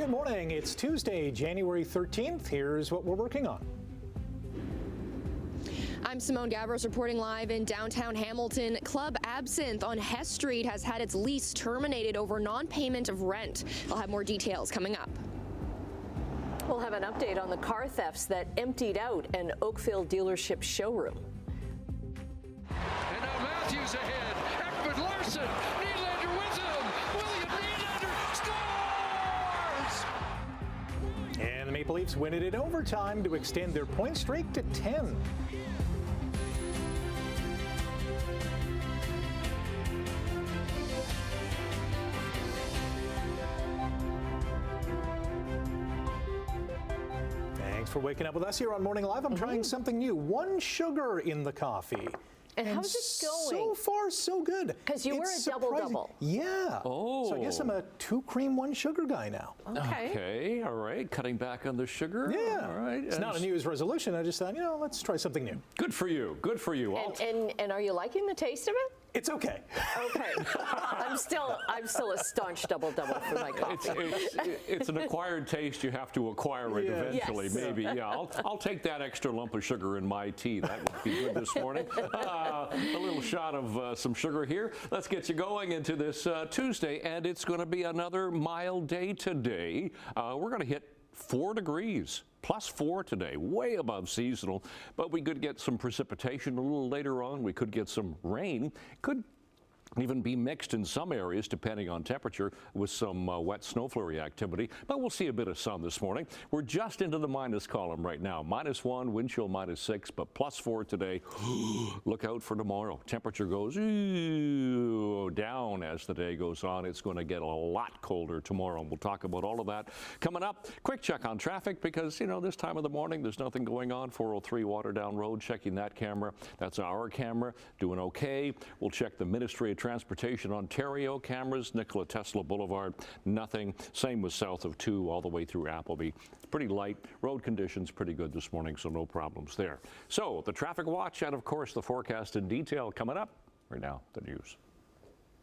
Good morning. It's Tuesday, January 13th. Here's what we're working on. I'm Simone Gavros reporting live in downtown Hamilton. Club Absinthe on Hess Street has had its lease terminated over non-payment of rent. I'll have more details coming up. We'll have an update on the car thefts that emptied out an Oakville dealership showroom. And now Matthews ahead. Ekman Larson. Nylander with him. William Nylander scores! And the Maple Leafs win it in overtime to extend their point streak to 10. Thanks for waking up with us here on Morning Live. I'm trying something new. One sugar in the coffee. And how's it going? So far, so good. Because you were a double-double. Yeah. Oh. So I guess I'm a 2 cream, 1 sugar guy now. Okay, all right. Cutting back on the sugar. Yeah. All right. It's not a New Year's resolution. I just thought, let's try something new. Good for you. Good for you. And are you liking the taste of it? It's okay. Okay. I'm still a staunch double-double for my coffee. It's an acquired taste. You have to acquire it eventually. Yes. Maybe. Yeah. I'll take that extra lump of sugar in my tea. That would be good this morning. A little shot of some sugar here. Let's get you going into this Tuesday, and it's going to be another mild day today. We're going to hit 4 degrees. +4 today, way above seasonal, but we could get some precipitation a little later on. We could get some rain. Could even be mixed in some areas depending on temperature with some wet snow flurry activity, but we'll see a bit of sun this morning. We're just into the minus column right now. -1, wind chill -6, but +4 today. Look out for tomorrow. Temperature goes down as the day goes on. It's going to get a lot colder tomorrow. We'll talk about all of that coming up. Quick check on traffic because, this time of the morning there's nothing going on. 403 Waterdown Road, checking that camera. That's our camera, doing okay. We'll check the Ministry of Transportation Ontario cameras, Nikola Tesla Boulevard, nothing. Same with south of 2 all the way through Appleby. Pretty light. Road conditions pretty good this morning, so no problems there. So the traffic watch and, of course, the forecast in detail coming up. Right now, the news.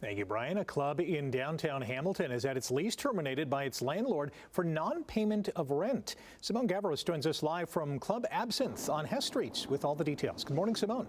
Thank you, Brian. A club in downtown Hamilton has had its lease terminated by its landlord for non-payment of rent. Simone Gavros joins us live from Club Absinthe on Hess Street with all the details. Good morning, Simone.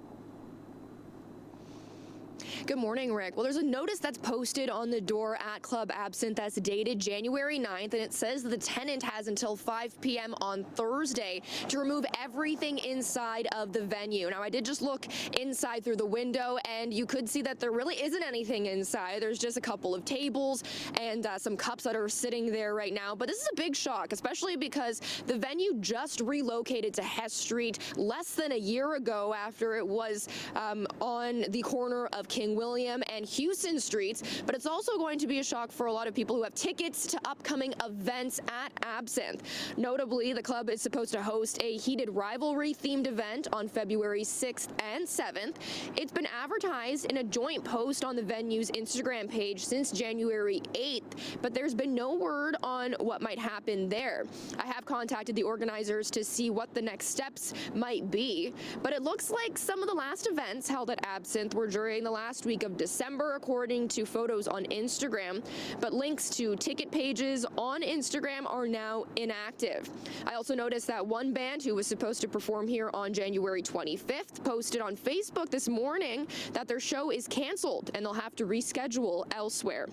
Good morning, Rick. Well, there's a notice that's posted on the door at Club Absinthe that's dated January 9th, and it says that the tenant has until 5 p.m. on Thursday to remove everything inside of the venue. Now, I did just look inside through the window, and you could see that there really isn't anything inside. There's just a couple of tables and some cups that are sitting there right now. But this is a big shock, especially because the venue just relocated to Hess Street less than a year ago after it was on the corner of King William and Houston Streets, but it's also going to be a shock for a lot of people who have tickets to upcoming events at Absinthe. Notably, the club is supposed to host a heated rivalry-themed event on February 6th and 7th. It's been advertised in a joint post on the venue's Instagram page since January 8th, but there's been no word on what might happen there. I have contacted the organizers to see what the next steps might be, but it looks like some of the last events held at Absinthe were during the last week of December, according to photos on Instagram, but links to ticket pages on Instagram are now inactive. I also noticed that one band who was supposed to perform here on January 25th posted on Facebook this morning that their show is canceled and they'll have to reschedule elsewhere.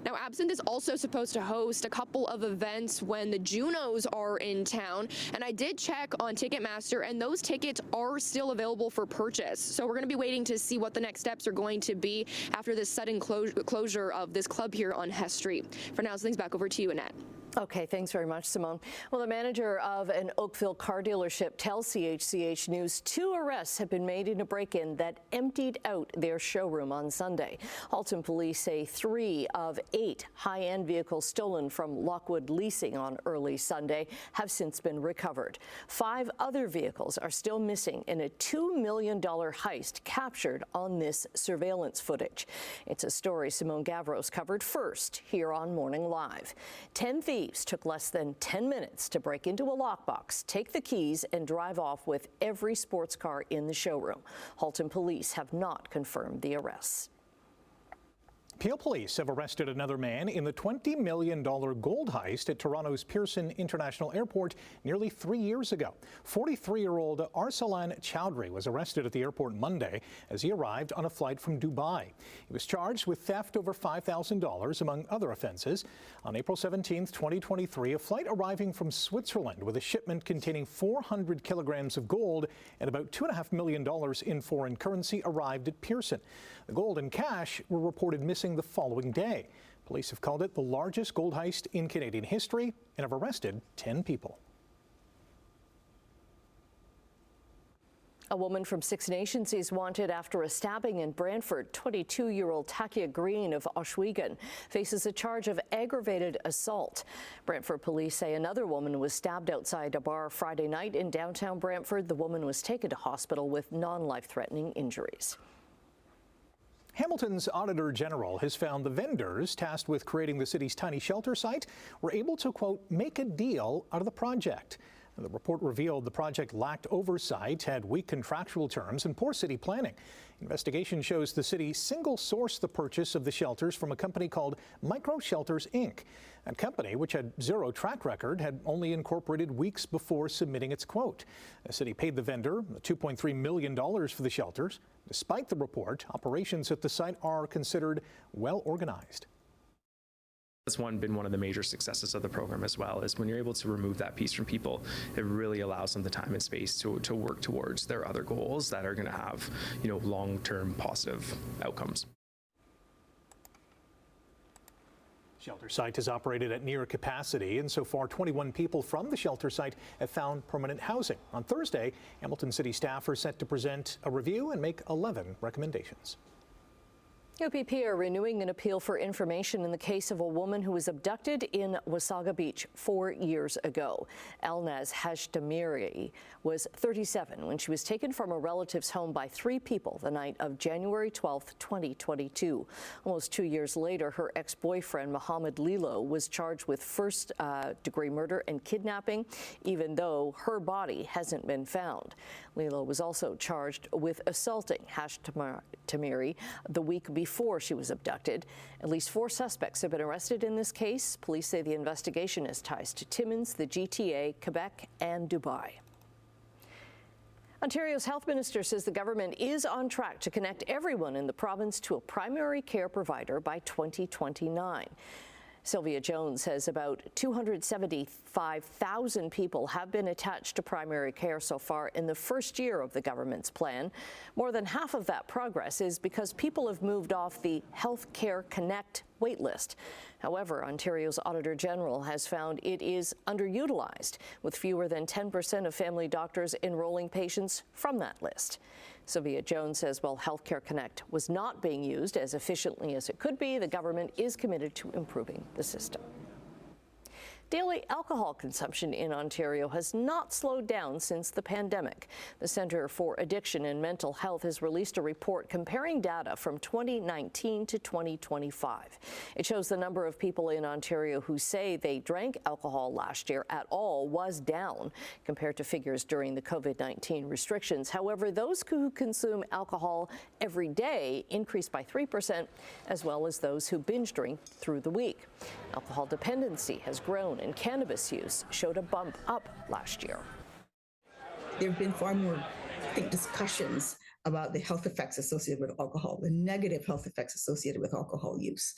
Now, Absinthe is also supposed to host a couple of events when the Junos are in town, and I did check on Ticketmaster, and those tickets are still available for purchase. So we're going to be waiting to see what the next steps are going to be after this sudden closure of this club here on Hess Street. For now, things back over to you, Annette. Okay, thanks very much, Simone. Well, the manager of an Oakville car dealership tells CHCH News 2 arrests have been made in a break-in that emptied out their showroom on Sunday. Halton police say 3 of 8 high-end vehicles stolen from Lockwood Leasing on early Sunday have since been recovered. 5 other vehicles are still missing in a $2 million heist captured on this surveillance footage. It's a story Simone Gavros covered first here on Morning Live. 10 thieves took less than 10 minutes to break into a lockbox, take the keys, and drive off with every sports car in the showroom. Halton police have not confirmed the arrests. Peel police have arrested another man in the $20 million gold heist at Toronto's Pearson International Airport nearly 3 years ago. 43-year-old Arsalan Chowdhury was arrested at the airport Monday as he arrived on a flight from Dubai. He was charged with theft over $5,000, among other offenses. On April 17, 2023, a flight arriving from Switzerland with a shipment containing 400 kilograms of gold and about $2.5 million in foreign currency arrived at Pearson. The gold and cash were reported missing the following day. Police have called it the largest gold heist in Canadian history and have arrested 10 people. A woman from Six Nations is wanted after a stabbing in Brantford. 22-year-old Takia Green of Ohsweken faces a charge of aggravated assault. Brantford police say another woman was stabbed outside a bar Friday night in downtown Brantford. The woman was taken to hospital with non-life-threatening injuries. Hamilton's Auditor General has found the vendors tasked with creating the city's tiny shelter site were able to, quote, make a deal out of the project. The report revealed the project lacked oversight, had weak contractual terms, and poor city planning. Investigation shows the city single-sourced the purchase of the shelters from a company called Micro Shelters, Inc. That company, which had zero track record, had only incorporated weeks before submitting its quote. The city paid the vendor $2.3 million for the shelters. Despite the report, operations at the site are considered well organized. That's been one of the major successes of the program as well, is when you're able to remove that piece from people, it really allows them the time and space to work towards their other goals that are going to have, long-term positive outcomes. Shelter site is operated at near capacity, and so far 21 people from the shelter site have found permanent housing. On Thursday, Hamilton City staff are set to present a review and make 11 recommendations. UPP are renewing an appeal for information in the case of a woman who was abducted in Wasaga Beach 4 years ago. Elnaz Hashtamiri was 37 when she was taken from a relative's home by 3 people the night of January 12, 2022. Almost 2 years later, her ex-boyfriend Mohammed Lilo was charged with first-degree murder and kidnapping, even though her body hasn't been found. Lilo was also charged with assaulting Hashtamiri the week before she was abducted. At least 4 suspects have been arrested in this case. Police say the investigation has ties to Timmins, the GTA, Quebec, and Dubai. Ontario's health minister says the government is on track to connect everyone in the province to a primary care provider by 2029. Sylvia Jones says about 275,000 people have been attached to primary care so far in the first year of the government's plan. More than half of that progress is because people have moved off the Health Care Connect waitlist. However, Ontario's Auditor General has found it is underutilized, with fewer than 10% of family doctors enrolling patients from that list. Sylvia Jones says while Healthcare Connect was not being used as efficiently as it could be, the government is committed to improving the system. Daily alcohol consumption in Ontario has not slowed down since the pandemic. The Centre for Addiction and Mental Health has released a report comparing data from 2019 to 2025. It shows the number of people in Ontario who say they drank alcohol last year at all was down compared to figures during the COVID-19 restrictions. However, those who consume alcohol every day increased by 3%, as well as those who binge drink through the week. Alcohol dependency has grown, and cannabis use showed a bump up last year. There have been far more, discussions about the health effects associated with alcohol, the negative health effects associated with alcohol use.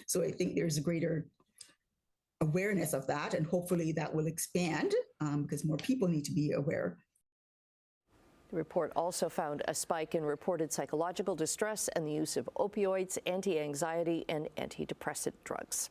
So I think there's a greater awareness of that, and hopefully that will expand because more people need to be aware. The report also found a spike in reported psychological distress and the use of opioids, anti-anxiety, and antidepressant drugs.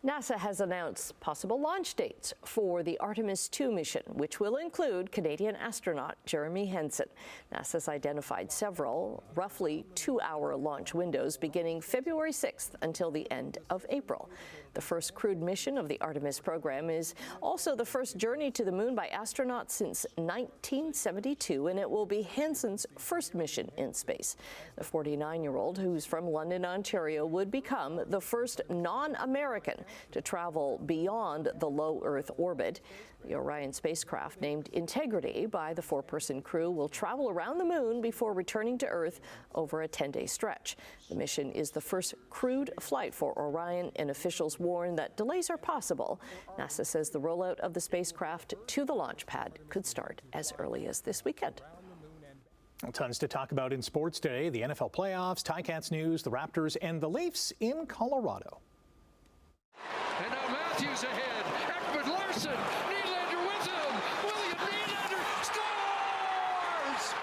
NASA has announced possible launch dates for the Artemis II mission, which will include Canadian astronaut Jeremy Henson. NASA's identified several roughly 2-hour launch windows beginning February 6th until the end of April. The first crewed mission of the Artemis program is also the first journey to the moon by astronauts since 1972, and it will be Henson's first mission in space. The 49-year-old, who's from London, Ontario, would become the first non-American to travel beyond the low Earth orbit. The Orion spacecraft, named Integrity by the 4-person crew, will travel around the moon before returning to Earth over a 10-day stretch. The mission is the first crewed flight for Orion, and officials warn that delays are possible. NASA says the rollout of the spacecraft to the launch pad could start as early as this weekend. Tons to talk about in sports today. The NFL playoffs, Ticats news, the Raptors, and the Leafs in Colorado. And now Matthews ahead. Ekman Larson. Nylander with him. William Nylander scores!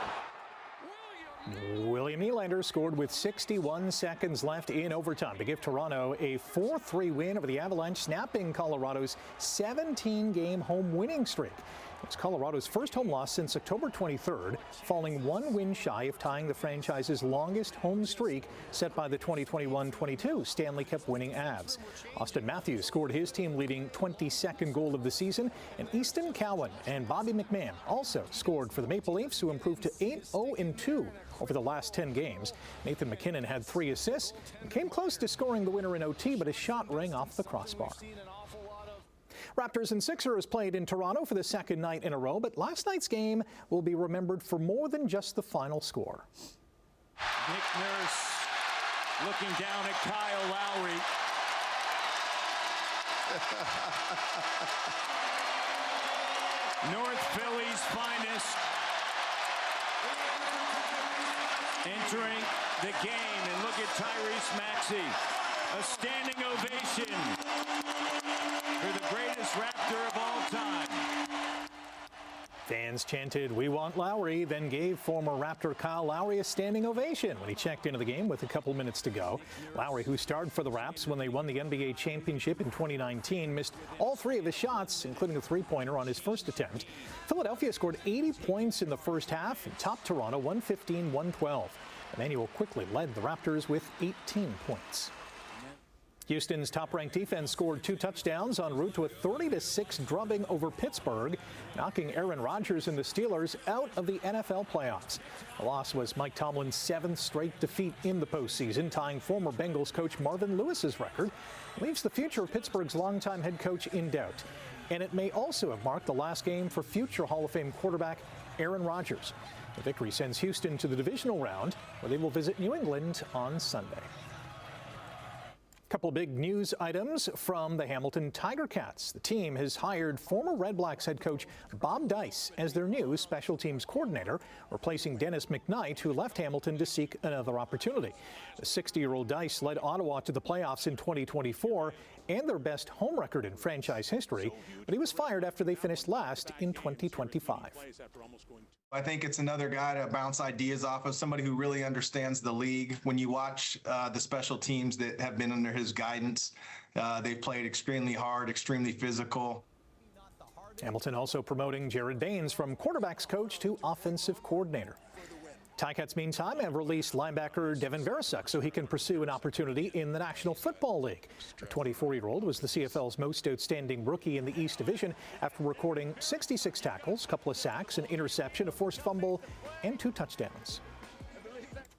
William Nylander scored with 61 seconds left in overtime to give Toronto a 4-3 win over the Avalanche, snapping Colorado's 17-game home winning streak. It's Colorado's first home loss since October 23rd, falling one win shy of tying the franchise's longest home streak set by the 2021-22 Stanley Cup winning Avs. Austin Matthews scored his team-leading 22nd goal of the season, and Easton Cowan and Bobby McMahon also scored for the Maple Leafs, who improved to 8-0-2 over the last 10 games. Nathan McKinnon had 3 assists and came close to scoring the winner in OT, but his shot rang off the crossbar. Raptors and Sixers played in Toronto for the second night in a row, but last night's game will be remembered for more than just the final score. Nick Nurse looking down at Kyle Lowry. North Philly's finest entering the game, and look at Tyrese Maxey. A standing ovation for the greatest Raptor of all time. Fans chanted, "We want Lowry," then gave former Raptor Kyle Lowry a standing ovation when he checked into the game with a couple minutes to go. Lowry, who starred for the Raps when they won the NBA championship in 2019, missed all 3 of his shots, including a three-pointer on his first attempt. Philadelphia scored 80 points in the first half and topped Toronto 115-112. Emmanuel quickly led the Raptors with 18 points. Houston's top-ranked defense scored 2 touchdowns en route to a 30-6 drubbing over Pittsburgh, knocking Aaron Rodgers and the Steelers out of the NFL playoffs. The loss was Mike Tomlin's 7th straight defeat in the postseason, tying former Bengals coach Marvin Lewis's record. It leaves the future of Pittsburgh's longtime head coach in doubt. And it may also have marked the last game for future Hall of Fame quarterback Aaron Rodgers. The victory sends Houston to the divisional round, where they will visit New England on Sunday. Couple of big news items from the Hamilton Tiger Cats. The team has hired former Red Blacks head coach Bob Dice as their new special teams coordinator, replacing Dennis McKnight, who left Hamilton to seek another opportunity. The 60-year-old Dice led Ottawa to the playoffs in 2024 and their best home record in franchise history, but he was fired after they finished last in 2025. I think it's another guy to bounce ideas off of, somebody who really understands the league. When you watch the special teams that have been under his guidance, they've played extremely hard, extremely physical. Hamilton also promoting Jared Baines from quarterbacks coach to offensive coordinator. Ticats, meantime, have released linebacker Devin Veresuk so he can pursue an opportunity in the National Football League. The 24-year-old was the CFL's most outstanding rookie in the East Division after recording 66 tackles, a couple of sacks, an interception, a forced fumble, and 2 touchdowns.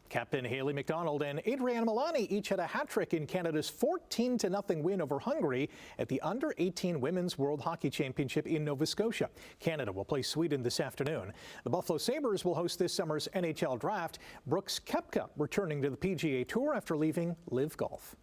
Captain Haley McDonald and Adriana Milani each had a hat-trick in Canada's 14-0 win over Hungary at the Under-18 Women's World Hockey Championship in Nova Scotia. Canada will play Sweden this afternoon. The Buffalo Sabres will host this summer's NHL Draft. Brooks Koepka returning to the PGA Tour after leaving Live Golf.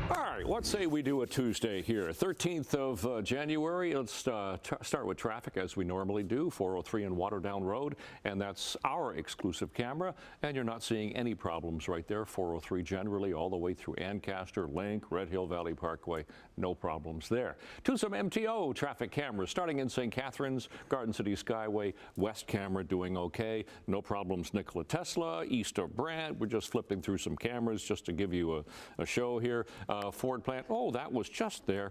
All right, let's say we do a Tuesday here, 13th of January. Let's start with traffic as we normally do, 403 and Waterdown Road, and that's our exclusive camera, and you're not seeing any problems right there, 403 generally all the way through Ancaster, Link, Red Hill Valley Parkway, no problems there. To some MTO traffic cameras, starting in St. Catharines, Garden City Skyway, West camera doing okay, no problems Nikola Tesla, east of Brant. We're just flipping through some cameras just to give you a show here. Ford plant, oh, that was just there.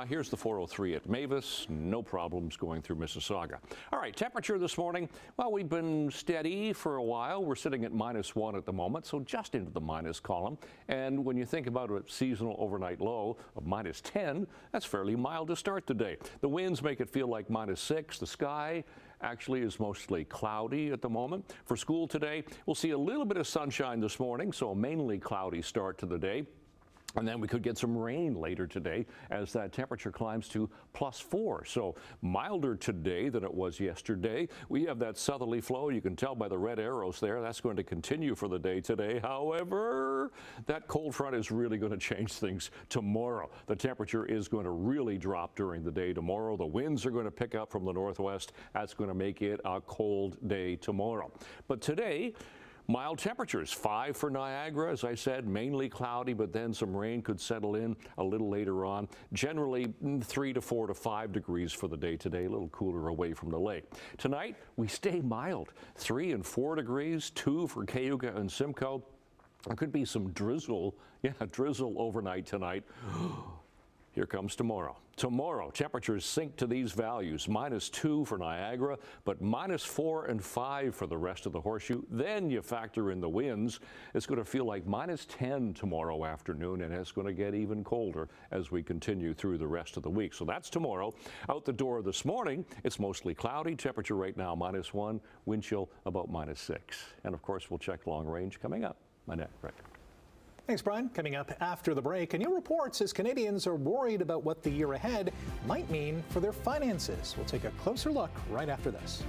Here's the 403 at Mavis, no problems going through Mississauga. All right, temperature this morning, well, we've been steady for a while. We're sitting at -1 at the moment, so just into the minus column. And when you think about a seasonal overnight low of -10, that's fairly mild to start the day. The winds make it feel like -6. The sky actually is mostly cloudy at the moment. For school today, we'll see a little bit of sunshine this morning, so a mainly cloudy start to the day. And then we could get some rain later today as that temperature climbs to +4. So milder today than it was yesterday. We have that southerly flow. You can tell by the red arrows there. That's going to continue for the day today. However, that cold front is really going to change things tomorrow. The temperature is going to really drop during the day tomorrow. The winds are going to pick up from the northwest. That's going to make it a cold day tomorrow. But today, mild temperatures, 5 for Niagara, as I said, mainly cloudy, but then some rain could settle in a little later on. Generally 3 to 4 to 5 degrees for the day today, a little cooler away from the lake. Tonight, we stay mild, 3 and 4 degrees, 2 for Cayuga and Simcoe. There could be some drizzle, drizzle overnight tonight. Here comes tomorrow. Tomorrow, temperatures sink to these values, -2 for Niagara, but -4 and 5 for the rest of the horseshoe. Then you factor in the winds. It's going to feel like -10 tomorrow afternoon, and it's going to get even colder as we continue through the rest of the week. So that's tomorrow. Out the door this morning, it's mostly cloudy. Temperature right now -1, wind chill about -6. And of course, we'll check long range coming up. My neck, right. Thanks, Brian. Coming up after the break, a new report says Canadians are worried about what the year ahead might mean for their finances. We'll take a closer look right after this.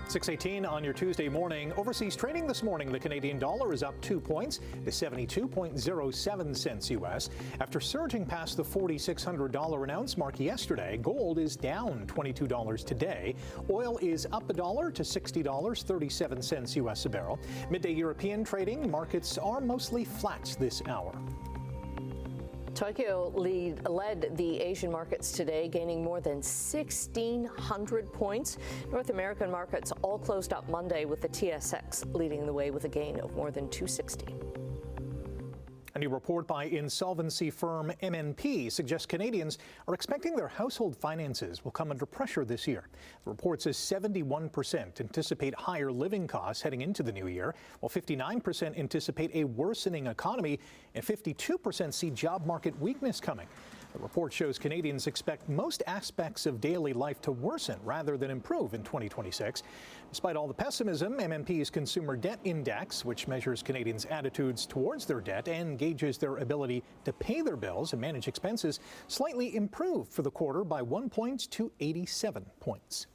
6:18 on your Tuesday morning. Overseas trading this morning, the Canadian dollar is up 2 points to 72.07 cents U.S. After surging past the $4,600 an ounce mark yesterday, gold is down $22 today. Oil is up $1 to $60.37 U.S. a barrel. Midday European trading, markets are mostly flat this hour. Tokyo led the Asian markets today, gaining more than 1,600 points. North American markets all closed up Monday with the TSX leading the way with a gain of more than 260. A new report by insolvency firm MNP suggests Canadians are expecting their household finances will come under pressure this year. The report says 71% anticipate higher living costs heading into the new year, while 59% anticipate a worsening economy and 52% see job market weakness coming. The report shows Canadians expect most aspects of daily life to worsen rather than improve in 2026. Despite all the pessimism, MNP's Consumer Debt Index, which measures Canadians' attitudes towards their debt and gauges their ability to pay their bills and manage expenses, slightly improved for the quarter by 1 point to 87 points.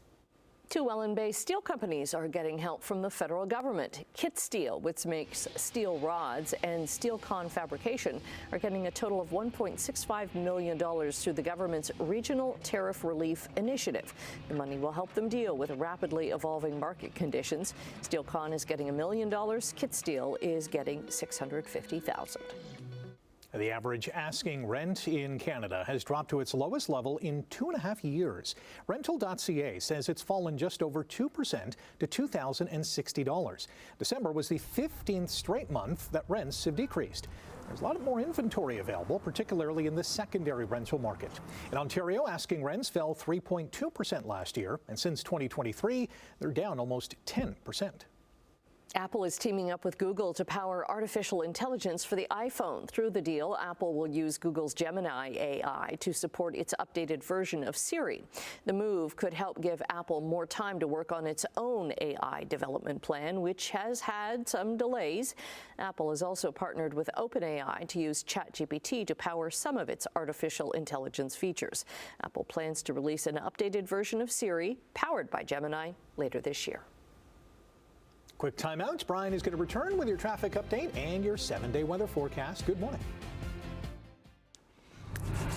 Two Welland-based steel companies are getting help from the federal government. Kit Steel, which makes steel rods, and Steelcon Fabrication are getting a total of $1.65 million through the government's Regional Tariff Relief Initiative. The money will help them deal with rapidly evolving market conditions. Steelcon is getting $1 million. Kit Steel is getting $650,000. The average asking rent in Canada has dropped to its lowest level in 2.5 years. Rental.ca says it's fallen just over 2% to $2,060. December was the 15th straight month that rents have decreased. There's a lot more inventory available, particularly in the secondary rental market. In Ontario, asking rents fell 3.2% last year, and since 2023, they're down almost 10%. Apple is teaming up with Google to power artificial intelligence for the iPhone. Through the deal, Apple will use Google's Gemini AI to support its updated version of Siri. The move could help give Apple more time to work on its own AI development plan, which has had some delays. Apple has also partnered with OpenAI to use ChatGPT to power some of its artificial intelligence features. Apple plans to release an updated version of Siri, powered by Gemini, later this year. Quick timeout. Brian is going to return with your traffic update and your 7-day weather forecast. Good morning.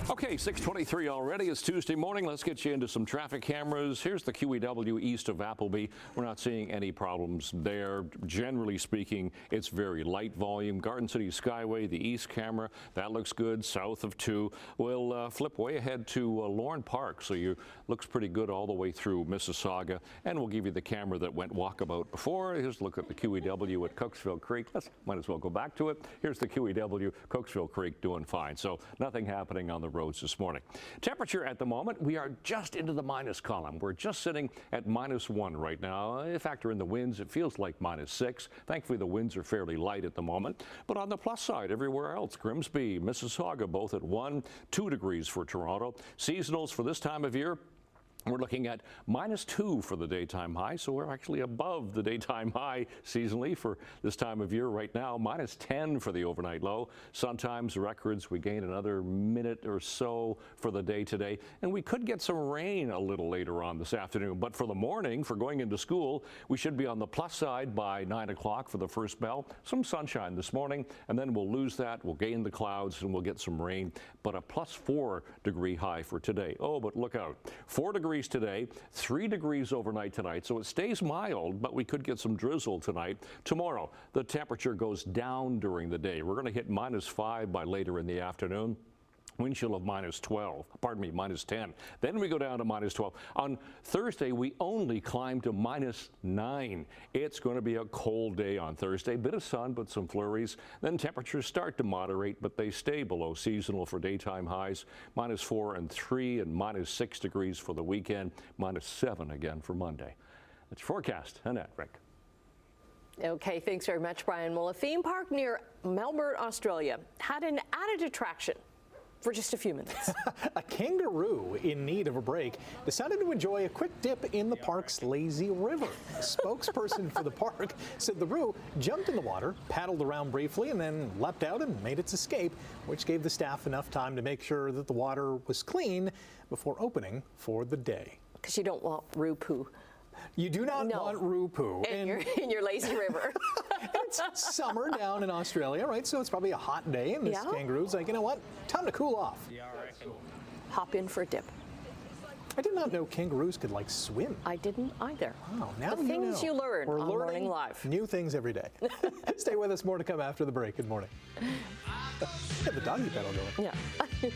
Okay, 6:23 already. It's Tuesday morning. Let's get you into some traffic cameras. Here's the QEW east of Appleby. We're not seeing any problems there. Generally speaking, it's very light volume. Garden City Skyway, the east camera, that looks good. South of 2. We'll flip way ahead to Lorne Park. So you looks pretty good all the way through Mississauga. And we'll give you the camera that went walkabout before. Here's a look at the QEW at Cooksville Creek. Might as well go back to it. Here's the QEW, Cooksville Creek doing fine. So nothing happening on the roads this morning. Temperature at the moment, we are just into the minus column. We're just sitting at -1 right now. Factor in the winds, it feels like -6. Thankfully, the winds are fairly light at the moment. But on the plus side, everywhere else, Grimsby, Mississauga, both at 1, 2 degrees for Toronto. Seasonals for this time of year, We're looking at -2 for the daytime high, so we're actually above the daytime high seasonally for this time of year right now. -10 for the overnight low. Sometimes records, we gain another minute or so for the day today, and we could get some rain a little later on this afternoon. But for the morning, for going into school, we should be on the plus side by 9 o'clock for the first bell. Some sunshine this morning, and then we'll lose that. We'll gain the clouds, and we'll get some rain, but a +4 degree high for today. Oh, but look out. 4 degrees today, 3 degrees overnight tonight, so it stays mild, but we could get some drizzle tonight. Tomorrow, the temperature goes down during the day. We're going to hit -5 by later in the afternoon. Wind chill of -10. Then we go down to -12. On Thursday, we only climb to -9. It's going to be a cold day on Thursday. Bit of sun, but some flurries. Then temperatures start to moderate, but they stay below seasonal for daytime highs. -4 and 3 and -6 degrees for the weekend. -7 again for Monday. That's your forecast. Annette, Rick. Okay, thanks very much, Brian. Well, a theme park near Melbourne, Australia had an added attraction for just a few minutes. A kangaroo in need of a break decided to enjoy a quick dip in the park's lazy river. A spokesperson for the park said the roo jumped in the water, paddled around briefly, and then leapt out and made its escape, which gave the staff enough time to make sure that the water was clean before opening for the day. Because you don't want roo poo. You do not want roo poo in your lazy river. It's summer down in Australia, right? So it's probably a hot day, and this kangaroo's like, you know what? Time to cool off. Hop in for a dip. I did not know kangaroos could like swim. I didn't either. Wow, now the you things know. you learn We're on learning Morning Live. New things every day. Stay with us. More to come after the break. Good morning. Get the doggy pedal going. Yeah.